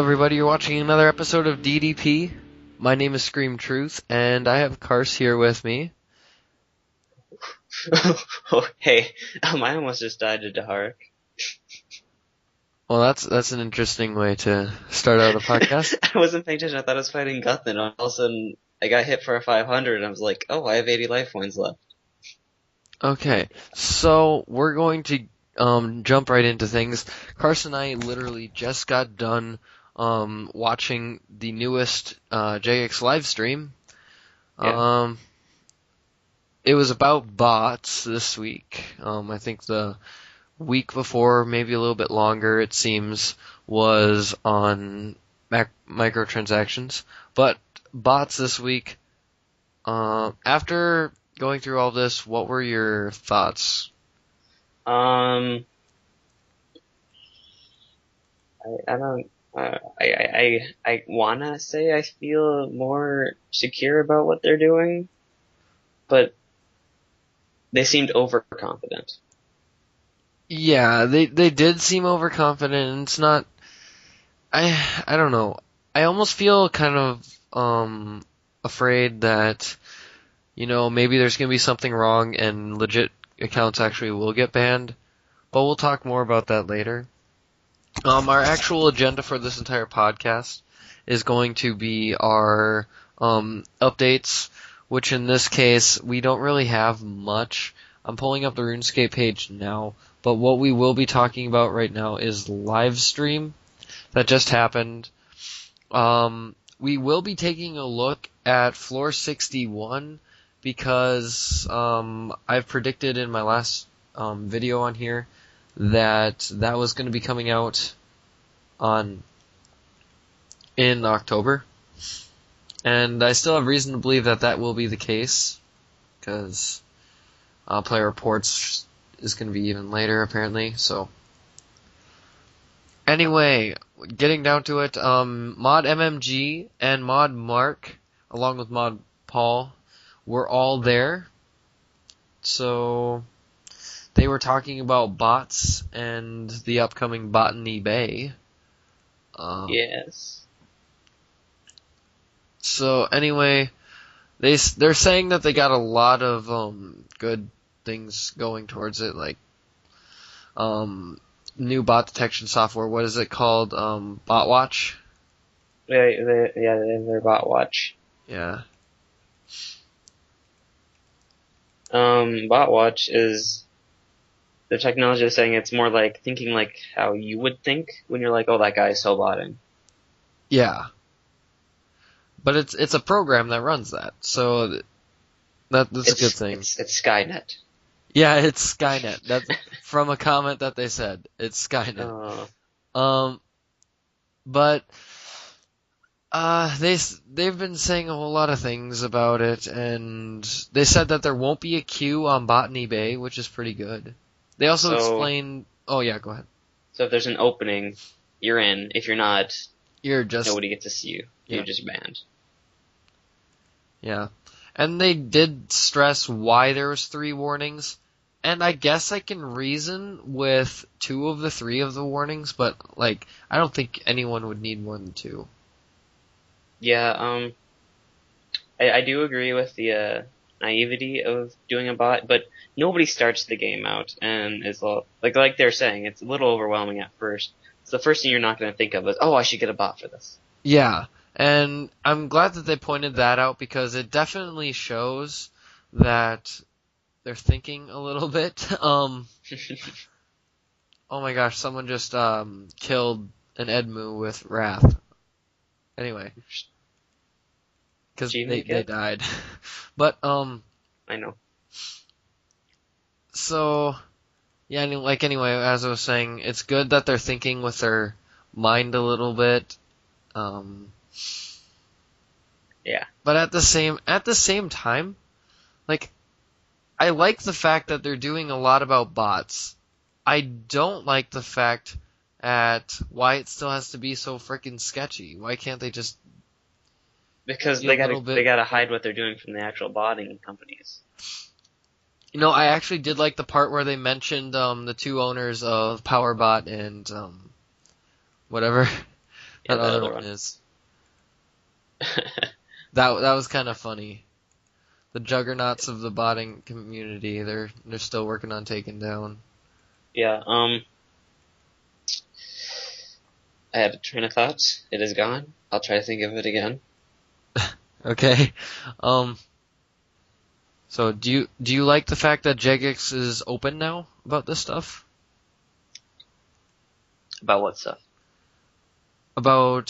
everybody, you're watching another episode of DDP. My name is Scream Truth, and I have Kars here with me. Oh, hey, I almost just died to Dahar. Well, that's an interesting way to start out a podcast. I wasn't paying attention. I thought I was fighting Guthn, and all of a sudden I got hit for a 500, and I was like, oh, I have 80 life points left. Okay, so we're going to jump right into things. Kars and I literally just got done watching the newest Jagex Livestream. Yeah. It was about bots this week. I think the week before, maybe a little bit longer, it seems, was on microtransactions. But bots this week, after going through all this, what were your thoughts? I don't. I wanna say I feel more secure about what they're doing, but they seemed overconfident. Yeah, they did seem overconfident, and it's not. I don't know. I almost feel kind of afraid that maybe there's gonna be something wrong and legit accounts actually will get banned. But we'll talk more about that later. Our actual agenda for this entire podcast is going to be our updates, which in this case we don't really have much. I'm pulling up the Runescape page now, but what we will be talking about right now is Livestream that just happened. We will be taking a look at Floor 61 because I've predicted in my last video on here that was going to be coming out in October, and I still have reason to believe that will be the case because Player Reports is going to be even later apparently. So anyway, getting down to it, Mod MMG and Mod Mark along with Mod Paul were all there. So they were talking about bots and the upcoming Botany Bay. Yes. So anyway, they're saying that they got a lot of good things going towards it, like new bot detection software. What is it called? Bot Watch. They have their bot watch. Yeah. Bot watch is the technology is saying it's more like thinking like how you would think when you're like, oh, that guy's so botting. Yeah. But it's a program that runs that, so that's a good thing. It's Skynet. Yeah, it's Skynet. That's from a comment that they said. It's Skynet. But they've been saying a whole lot of things about it, and they said that there won't be a queue on Botany Bay, which is pretty good. They also explained. Oh yeah, go ahead. So if there's an opening, you're in. If you're not, nobody gets to see you. You're just banned. Yeah, and they did stress why there was 3 warnings, and I guess I can reason with 2 of the 3 of the warnings, but I don't think anyone would need more than 2. Yeah, I do agree with the naivety of doing a bot, but nobody starts the game out and is like they're saying, it's a little overwhelming at first. So the first thing you're not going to think of is, oh, I should get a bot for this. Yeah, and I'm glad that they pointed that out because it definitely shows that they're thinking a little bit. Oh my gosh, someone just killed an Edmu with Wrath. Anyway, because they died. But I know. So yeah, anyway, as I was saying, it's good that they're thinking with their mind a little bit. Yeah. But at the same time, I like the fact that they're doing a lot about bots. I don't like the fact at why it still has to be so freaking sketchy. Why can't they just? Because they gotta hide what they're doing from the actual botting companies. I actually did like the part where they mentioned the 2 owners of PowerBot and whatever. Yeah, That the other other one one. is. That was kind of funny. The juggernauts of the botting community, they're still working on taking down. Yeah, I had a train of thoughts. It is gone. I'll try to think of it again. Okay. Um. So do you like the fact that Jagex is open now about this stuff? About what stuff? About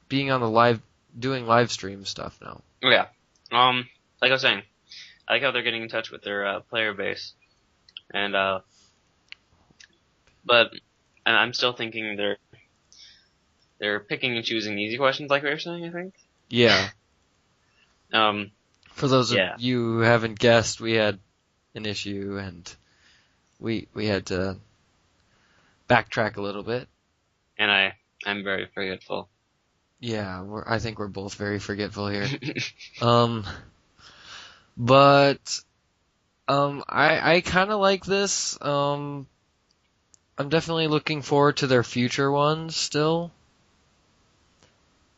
being on the doing live stream stuff now. Oh, yeah. Like I was saying, I like how they're getting in touch with their player base, and but and I'm still thinking they're picking and choosing easy questions, like we were saying. I think. Yeah. Um, For those of yeah, you who haven't guessed, we had an issue and we had to backtrack a little bit. and I'm very forgetful. Yeah, I think we're both very forgetful here. Um, but I kind of like this. I'm definitely looking forward to their future ones still.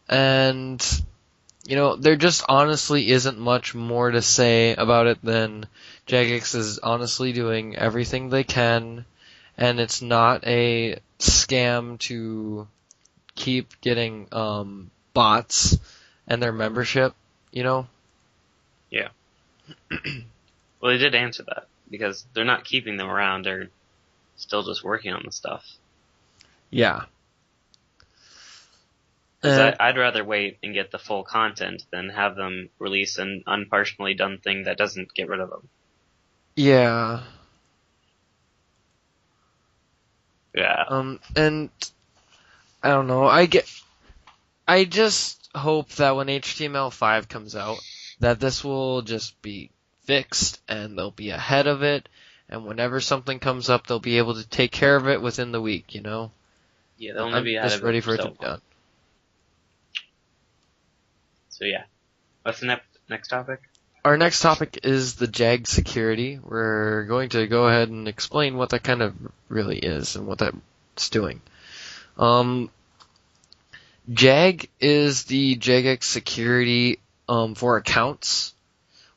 And there just honestly isn't much more to say about it than Jagex is honestly doing everything they can, and it's not a scam to keep getting bots and their membership, you know? Yeah. Well, they did answer that because they're not keeping them around. They're still just working on the stuff. Yeah. Because And I'd rather wait and get the full content than have them release an unpartially done thing that doesn't get rid of them. yeah. Yeah. And I don't know. I just hope that when HTML5 comes out, that this will just be fixed and they'll be ahead of it. And whenever something comes up, they'll be able to take care of it within the week, you know? Yeah, they'll only I'm be out just of it ready for for it to so be long. done. So yeah. What's the next topic? Our next topic is the Jag security. We're going to go ahead and explain what that kind of really is and what that's doing. Jag is the Jagex security for accounts.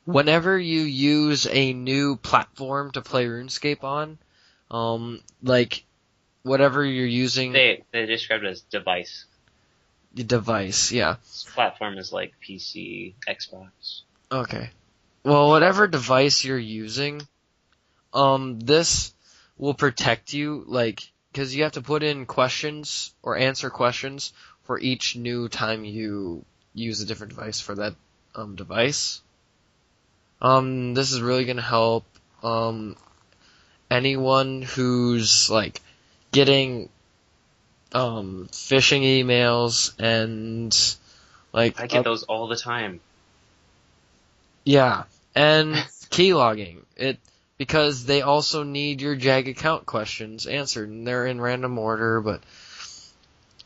Whenever you use a new platform to play RuneScape on, like whatever you're using, They described it as device. the device, yeah. This platform is like PC, Xbox. Okay. Well, whatever device you're using, this will protect you, like, because you have to put in questions or answer questions for each new time you use a different device for that device. This is really gonna help anyone who's like getting phishing emails and like I get those all the time. yeah, and keylogging it because they also need your Jag account questions answered, and they're in random order. But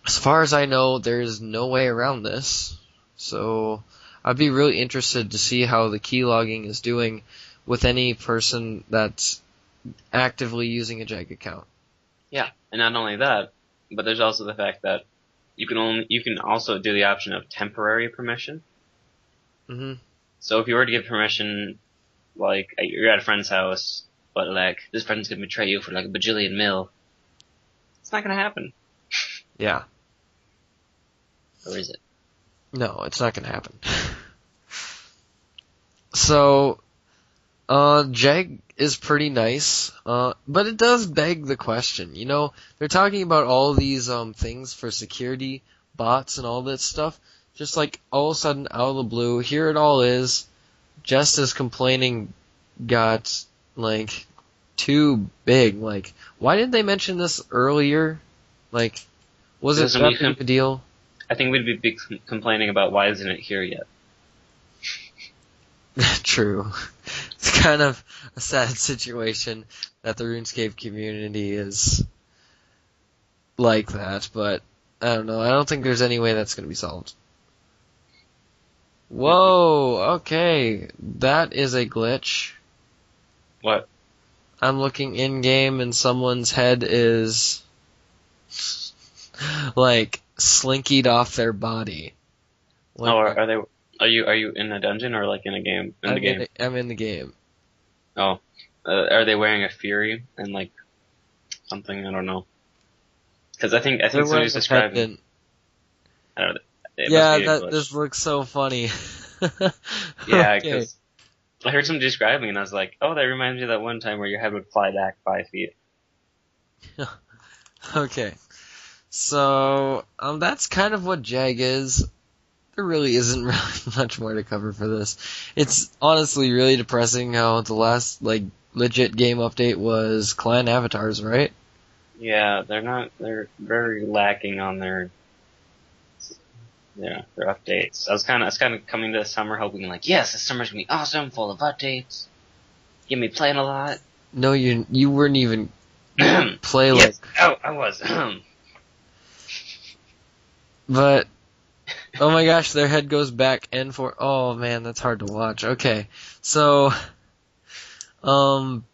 as far as I know, there's no way around this. So I'd be really interested to see how the keylogging is doing with any person that's actively using a Jag account. Yeah, and not only that, but there's also the fact that you can also do the option of temporary permission. Hmm. So if you were to give permission, like you're at a friend's house, but like this friend's gonna betray you for like a bajillion mil, it's not gonna happen. Yeah. Or is it? No, it's not gonna happen. So, Jag is pretty nice, but it does beg the question. They're talking about all these things for security, bots, and all that stuff. Just like all of a sudden, out of the blue, here it all is. Just as complaining got like too big. Like, why didn't they mention this earlier? Like, was it that big of a deal? I think we'd be complaining about why isn't it here yet. True. It's kind of a sad situation that the RuneScape community is like that, but I don't know. I don't think there's any way that's going to be solved. Whoa, okay. That is a glitch. What? I'm looking in-game and someone's head is like slinkied off their body. Oh, Like are they? Are you in a dungeon or like in a game in the game? I'm in the game. Oh, are they wearing a Fury and like something? I don't know. Because I think They're somebody wearing was a describing. pendant. I don't know. It must Yeah, be a that this glitch. looks so funny. Yeah, Okay. because I heard somebody describing and I was like, oh, that reminds me of that one time where your head would fly back 5 feet. Okay. So, that's kind of what Jag is. There really isn't really much more to cover for this. It's honestly really depressing how the last, like, legit game update was clan avatars, right? Yeah, they're not. They're very lacking on their their updates. I was kind of coming to the summer hoping like, yes, the summer's gonna be awesome, full of updates. Get me playing a lot. No, you weren't even, you didn't play like, Yes, oh, I was. but, oh my gosh, their head goes back and forth. Oh man, that's hard to watch. Okay. So, um,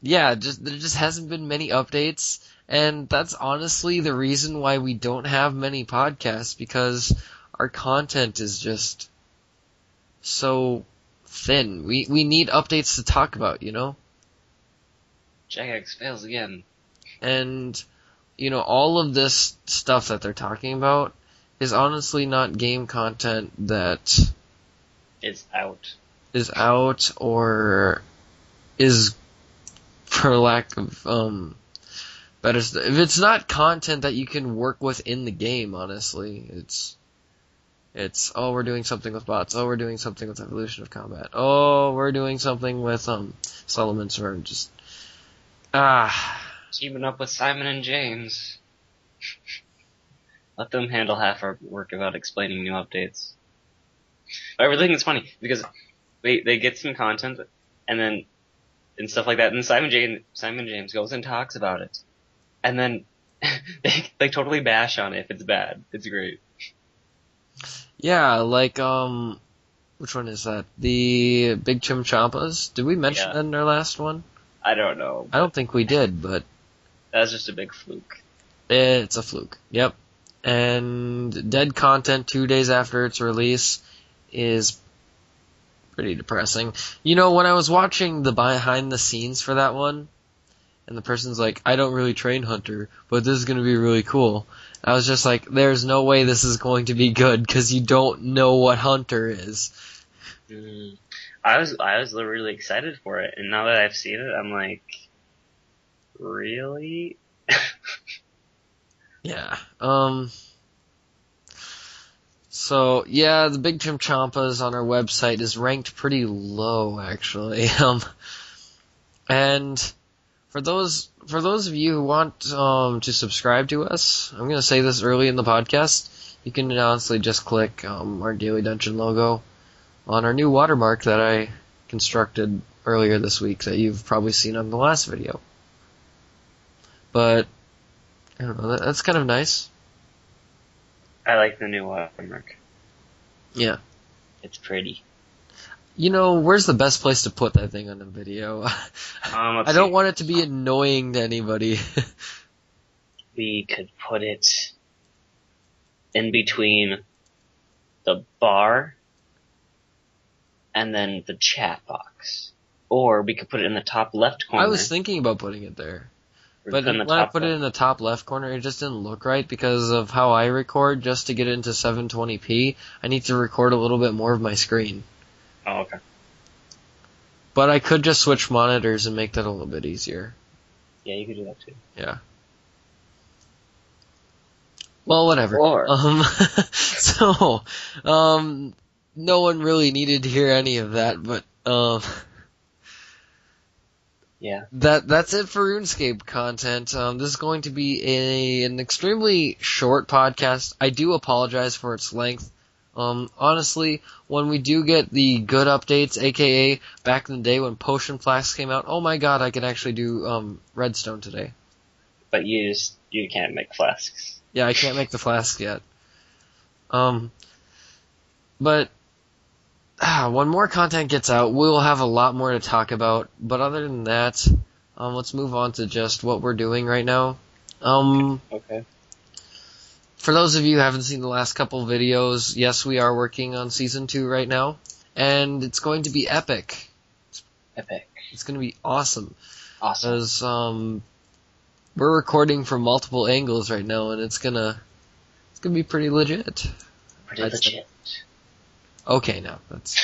yeah, there just hasn't been many updates, and that's honestly the reason why we don't have many podcasts, because our content is just so thin. We need updates to talk about, you know? Jagex fails again. And, all of this stuff that they're talking about is honestly not game content that It's out. is out or is, for lack of better, if it's not content that you can work with in the game, honestly, it's oh, we're doing something with bots, oh, we're doing something with evolution of combat, oh, we're doing something with settlements, or just Teaming up with Simon and James. Let them handle half our work about explaining new updates. I really think it's funny because they get some content and then and stuff like that, and then Simon James goes and talks about it, and then they totally bash on it if it's bad. It's great. yeah, like which one is that? The Big Chimchampas? Did we mention Yeah, that in our last one? I don't know, I but don't think we did, but that's just a big fluke. it's a fluke. Yep. And dead content 2 days after its release is pretty depressing. When I was watching the behind the scenes for that one, and the person's like, I don't really train Hunter, but this is going to be really cool. I was just like, there's no way this is going to be good, because you don't know what Hunter is. Mm. I was really excited for it, and now that I've seen it, I'm like, really? Yeah. So, yeah, the Big Chimchampas on our website is ranked pretty low, actually. And for those of you who want to subscribe to us, I'm going to say this early in the podcast. You can honestly just click our Daily Dungeon logo on our new watermark that I constructed earlier this week that you've probably seen on the last video. But, I don't know, that's kind of nice. I like the new watermark. Yeah. It's pretty. Where's the best place to put that thing on the video? I don't want it to be annoying to anybody. We could put it in between the bar and then the chat box. Or we could put it in the top left corner. I was thinking about putting it there. But in the when I top put it in the top left corner, it just didn't look right because of how I record. Just to get it into 720p, I need to record a little bit more of my screen. Oh, okay. But I could just switch monitors and make that a little bit easier. Yeah, you could do that too. Yeah. Well, whatever. Or No one really needed to hear any of that, but yeah. That's it for RuneScape content. This is going to be an extremely short podcast. I do apologize for its length. Honestly, when we do get the good updates, aka back in the day when Potion Flasks came out, oh my god, I can actually do Redstone today. But you can't make flasks. Yeah, I can't make the flask yet. But when more content gets out, we'll have a lot more to talk about. But other than that, let's move on to just what we're doing right now. Okay. For those of you who haven't seen the last couple videos, yes, we are working on Season 2 right now, and it's going to be epic. Epic. It's going to be awesome. Awesome. Because we're recording from multiple angles right now, and it's gonna be pretty legit. Pretty legit. Okay, now that's.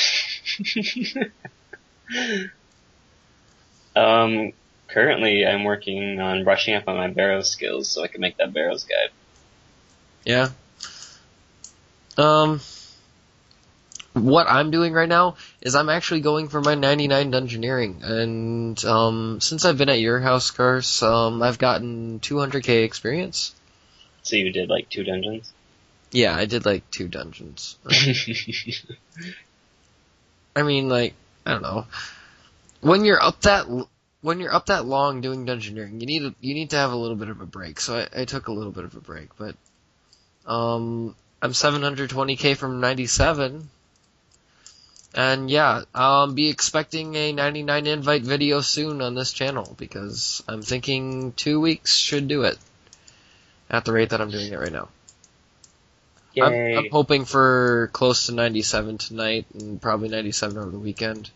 Currently I'm working on brushing up on my Barrows skills so I can make that Barrows guide. Yeah. What I'm doing right now is I'm actually going for my 99 dungeoneering, and since I've been at your house, Curse, I've gotten 200k experience. So you did like 2 dungeons? Yeah, I did like 2 dungeons. I mean, like, I don't know. When you're up that long doing dungeoneering, you need to have a little bit of a break. So I took a little bit of a break, but I'm 720k from 97. And yeah, I'll be expecting a 99 invite video soon on this channel, because I'm thinking 2 weeks should do it, at the rate that I'm doing it right now. Yay. I'm hoping for close to 97 tonight, and probably 97 over the weekend.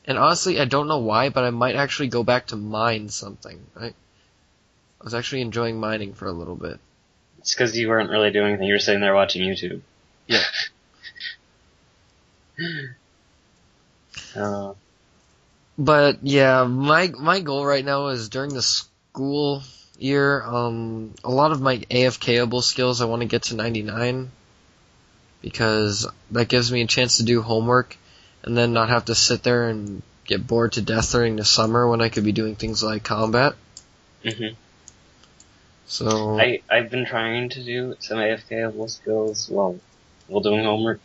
And honestly, I don't know why, but I might actually go back to mine something. I was actually enjoying mining for a little bit. It's because you weren't really doing anything, you were sitting there watching YouTube. Yeah. But yeah, my goal right now is during the school year, a lot of my AFKable skills I want to get to 99, because that gives me a chance to do homework and then not have to sit there and get bored to death during the summer when I could be doing things like combat. Mm-hmm. So I've been trying to do some AFKable skills while doing homework,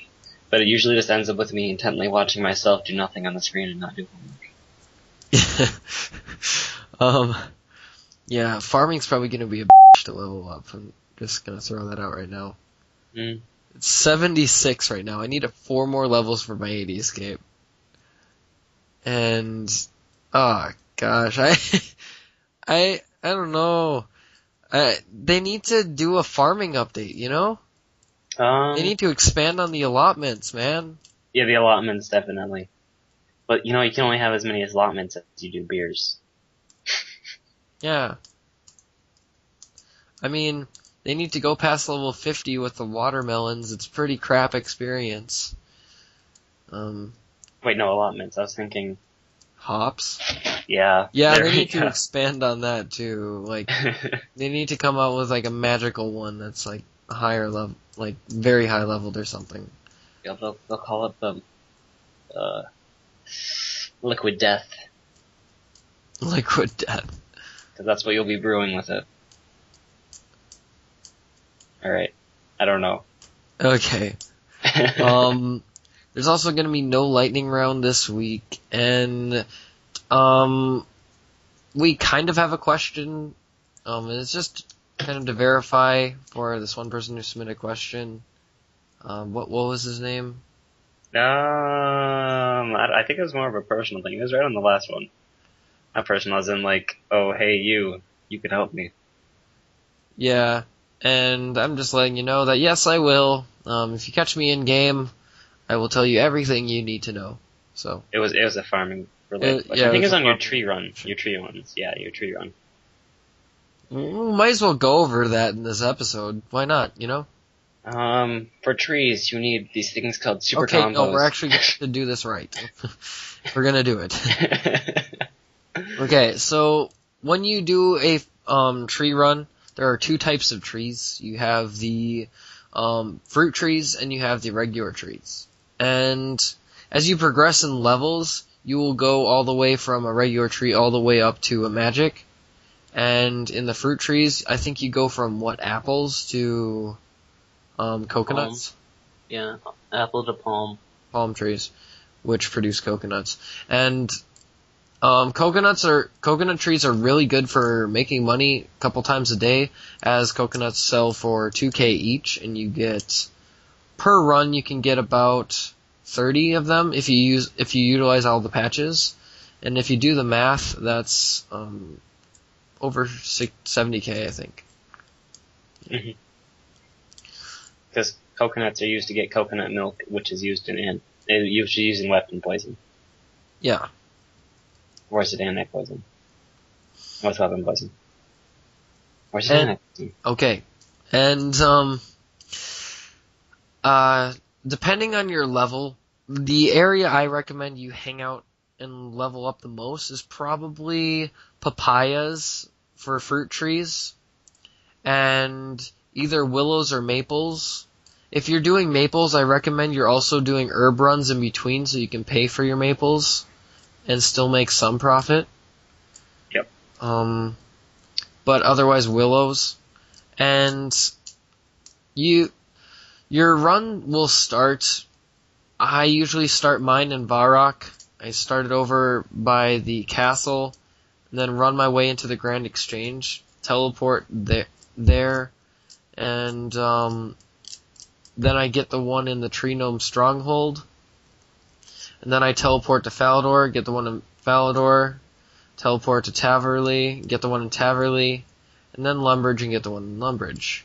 but it usually just ends up with me intently watching myself do nothing on the screen and not do homework. Yeah, farming's probably going to be a bitch to level up. I'm just going to throw that out right now. Mm. It's 76 right now. I need 4 more levels for my 80 escape. And, oh gosh, I don't know. They need to do a farming update, you know? They need to expand on the allotments, man. Yeah, the allotments, definitely. But, you can only have as many allotments as you do beers. Yeah. I mean, they need to go past level 50 with the watermelons. It's pretty crap experience. Wait, no, allotments. I was thinking... Hops? Yeah. Yeah, they need to expand on that, too. Like, they need to come out with, like, a magical one that's, like, higher level, like, very high leveled or something. Yeah, they'll call it the, Liquid Death. Liquid Death. Because that's what you'll be brewing with it. Alright. I don't know. Okay. There's also gonna be no lightning round this week, and, we kind of have a question. It's just kind of to verify for this one person who submitted a question. What was his name? I think it was more of a personal thing. It was right on the last one. Not personal, as in like, oh, hey, you can help me. Yeah, and I'm just letting you know that yes, I will. If you catch me in game, I will tell you everything you need to know. So it was a farming related question. Yeah, I think it was on your tree run. Your tree ones. Yeah, your tree run. Might as well go over that in this episode. Why not, you know? For trees, you need these things called super okay, combos. No, we're actually going to do this right. We're gonna do it. Okay, so when you do a tree run, there are 2 types of trees. You have the fruit trees and you have the regular trees. And as you progress in levels, you will go all the way from a regular tree all the way up to a magic. And in the fruit trees, I think you go from apples to coconuts? Yeah, apple to palm. Palm trees, which produce coconuts. And coconut trees are really good for making money a couple times a day, as coconuts sell for 2k each, and you get, per run, you can get about 30 of them if you utilize all the patches. And if you do the math, that's over 70k, I think. Mm-hmm. because coconuts are used to get coconut milk, which is used in weapon poison. Yeah. Or satanic poison. What's weapon poison? Or And satanic poison. okay, and depending on your level, the area I recommend you hang out and level up the most is probably papayas for fruit trees, and either willows or maples. If you're doing maples, I recommend you're also doing herb runs in between so you can pay for your maples and still make some profit. Yep. But otherwise willows. And your run will start, I usually start mine in Varrock. I started over by the castle, and then run my way into the Grand Exchange, teleport there, and then I get the one in the Tree Gnome Stronghold, and then I teleport to Falador, get the one in Falador, teleport to Taverley, get the one in Taverley, and then Lumbridge and get the one in Lumbridge.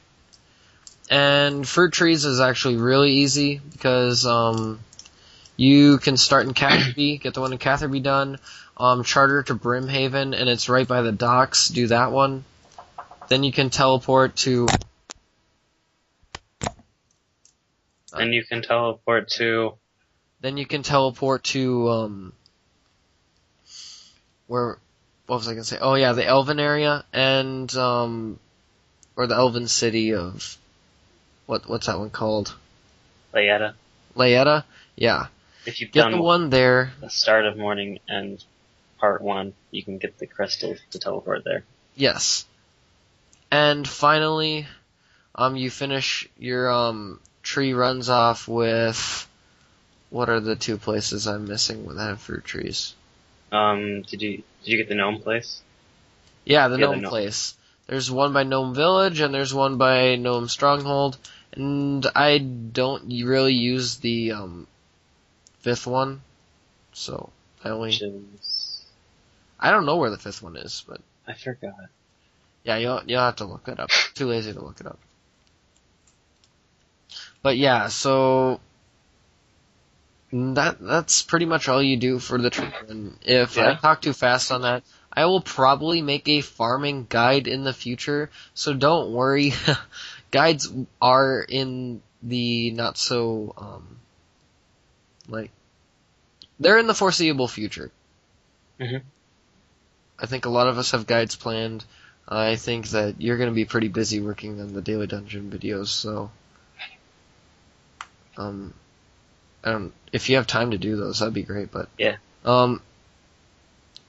And fruit trees is actually really easy because you can start in Catherby, get the one in Catherby done, charter to Brimhaven, and it's right by the docks, do that one. Then you can teleport to... And you can teleport to... Then you can teleport to, what was I gonna say? Oh yeah, the Elven area, and, or the Elven city of, what's that one called? Layetta. Yeah. If you've Get done the one there. the start of morning and part 1, you can get the crystals to teleport there. Yes. And finally, you finish your, tree runs off with, what are the 2 places I'm missing that have fruit trees? Did you get the gnome place? Yeah, the Yeah, Gnome place. There's one by Gnome Village, and there's one by Gnome Stronghold, and I don't really use the, 5th one, so I don't know where the 5th one is, but... I forgot. Yeah, you'll have to look it up. Too lazy to look it up. But yeah, so... That's pretty much all you do for the tree run. If I talk too fast on that, I will probably make a farming guide in the future, so don't worry. Guides are in the not so, they're in the foreseeable future. Mm-hmm. I think a lot of us have guides planned. I think that you're going to be pretty busy working on the Daily Dungeon videos, so, if you have time to do those, that'd be great, but... Yeah.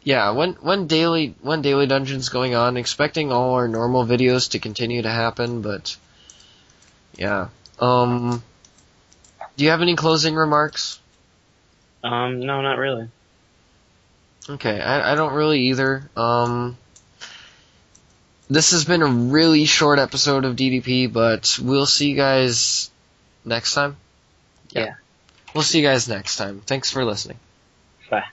Yeah, when Daily Dungeon's going on, expecting all our normal videos to continue to happen, but... Yeah. Do you have any closing remarks? No, not really. Okay, I don't really either. This has been a really short episode of DDP, but we'll see you guys next time. Yeah. We'll see you guys next time. Thanks for listening. Bye.